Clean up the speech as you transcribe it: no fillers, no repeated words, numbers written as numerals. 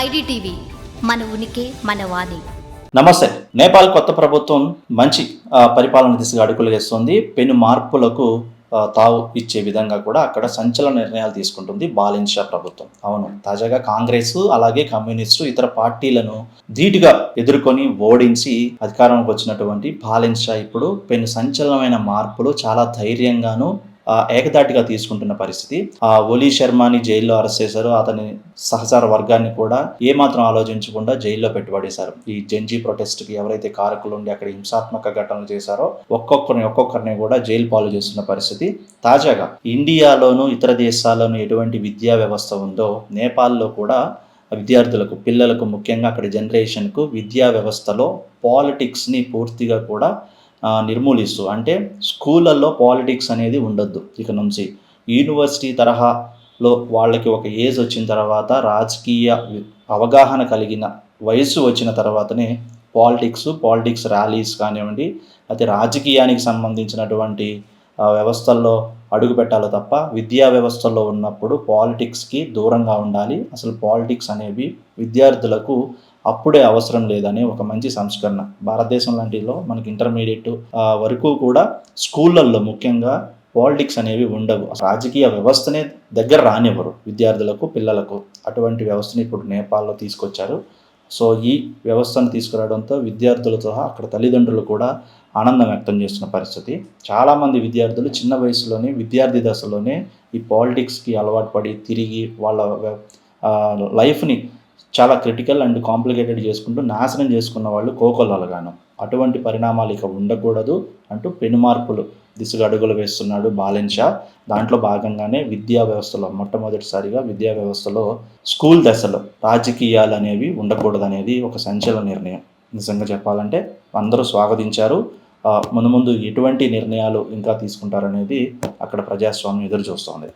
IDTV మన ఉనికి మన వాణి. నమస్తే. నేపాల్ కొత్త ప్రభుత్వం మంచి పరిపాలన దిశగా అడుగులు వేస్తుంది. పెను మార్పులకు తావు ఇచ్చే విధంగా కూడా అక్కడ సంచలన నిర్ణయాలు తీసుకుంటుంది బాలిన్ షా ప్రభుత్వం. అవును, తాజాగా కాంగ్రెస్ అలాగే కమ్యూనిస్టు ఇతర పార్టీలను ధీటుగా ఎదుర్కొని ఓడించి అధికారంలోకి వచ్చినటువంటి బాలిన్ షా ఇప్పుడు పెను సంచలనమైన మార్పులు చాలా ధైర్యంగాను ఏకదాటిగా తీసుకుంటున్న పరిస్థితి. ఒలీ శర్మని జైల్లో అరెస్ట్ చేశారు. అతని సహచార వర్గాన్ని కూడా ఏమాత్రం ఆలోచించకుండా జైల్లో పెట్టుబడేశారు. ఈ జెన్జీ ప్రొటెస్ట్కి ఎవరైతే కారకులు ఉండి అక్కడ హింసాత్మక ఘటనలు చేశారో ఒక్కొక్కరిని కూడా జైలు పాలు చేస్తున్న పరిస్థితి. తాజాగా ఇండియాలోను ఇతర దేశాల్లోనూ ఎటువంటి విద్యా వ్యవస్థ ఉందో నేపాల్లో కూడా విద్యార్థులకు, పిల్లలకు, ముఖ్యంగా అక్కడ జనరేషన్కు విద్యా వ్యవస్థలో పాలిటిక్స్ని పూర్తిగా కూడా నిర్మూలిస్తూ, అంటే స్కూళ్ళల్లో పాలిటిక్స్ అనేది ఉండొద్దు. ఇక నుంచి యూనివర్సిటీ తరహాలో వాళ్ళకి ఒక ఏజ్ వచ్చిన తర్వాత, రాజకీయ అవగాహన కలిగిన వయసు వచ్చిన తర్వాతనే పాలిటిక్స్ ర్యాలీస్ కానివ్వండి, అయితే రాజకీయానికి సంబంధించినటువంటి వ్యవస్థల్లో అడుగు పెట్టాలి తప్ప విద్యా వ్యవస్థలో ఉన్నప్పుడు పాలిటిక్స్కి దూరంగా ఉండాలి. అసలు పాలిటిక్స్ అనేవి విద్యార్థులకు అప్పుడే అవసరం లేదనే ఒక మంచి సంస్కరణ. భారతదేశం లాంటిలో మనకి ఇంటర్మీడియట్ వరకు కూడా స్కూళ్ళల్లో ముఖ్యంగా పాలిటిక్స్ అనేవి ఉండవు. రాజకీయ వ్యవస్థనే దగ్గర రానివ్వరు విద్యార్థులకు, పిల్లలకు. అటువంటి వ్యవస్థని ఇప్పుడు నేపాల్లో తీసుకొచ్చారు. సో ఈ వ్యవస్థను తీసుకురావడంతో విద్యార్థులతో అక్కడ తల్లిదండ్రులు కూడా ఆనందం వ్యక్తం చేస్తున్న పరిస్థితి. చాలామంది విద్యార్థులు చిన్న వయసులోనే, విద్యార్థి దశలోనే ఈ పాలిటిక్స్కి అలవాటు పడి తిరిగి వాళ్ళ లైఫ్ని చాలా క్రిటికల్ అండ్ కాంప్లికేటెడ్ చేసుకుంటూ నాశనం చేసుకున్న వాళ్ళు కోకొల్లలుగాను. అటువంటి పరిణామాలు ఇక ఉండకూడదు అంటూ పెనుమార్పులు దిశగా అడుగులు వేస్తున్నాడు బాలిన్ షా. దాంట్లో భాగంగానే విద్యా వ్యవస్థలో మొట్టమొదటిసారిగా విద్యా వ్యవస్థలో స్కూల్ దశలో రాజకీయాలు అనేవి ఉండకూడదనేది ఒక సంచలన నిర్ణయం. నిజంగా చెప్పాలంటే అందరూ స్వాగతించారు. ముందు ఎటువంటి నిర్ణయాలు ఇంకా తీసుకుంటారనేది అక్కడ ప్రజాస్వామ్యం ఎదురు చూస్తోంది.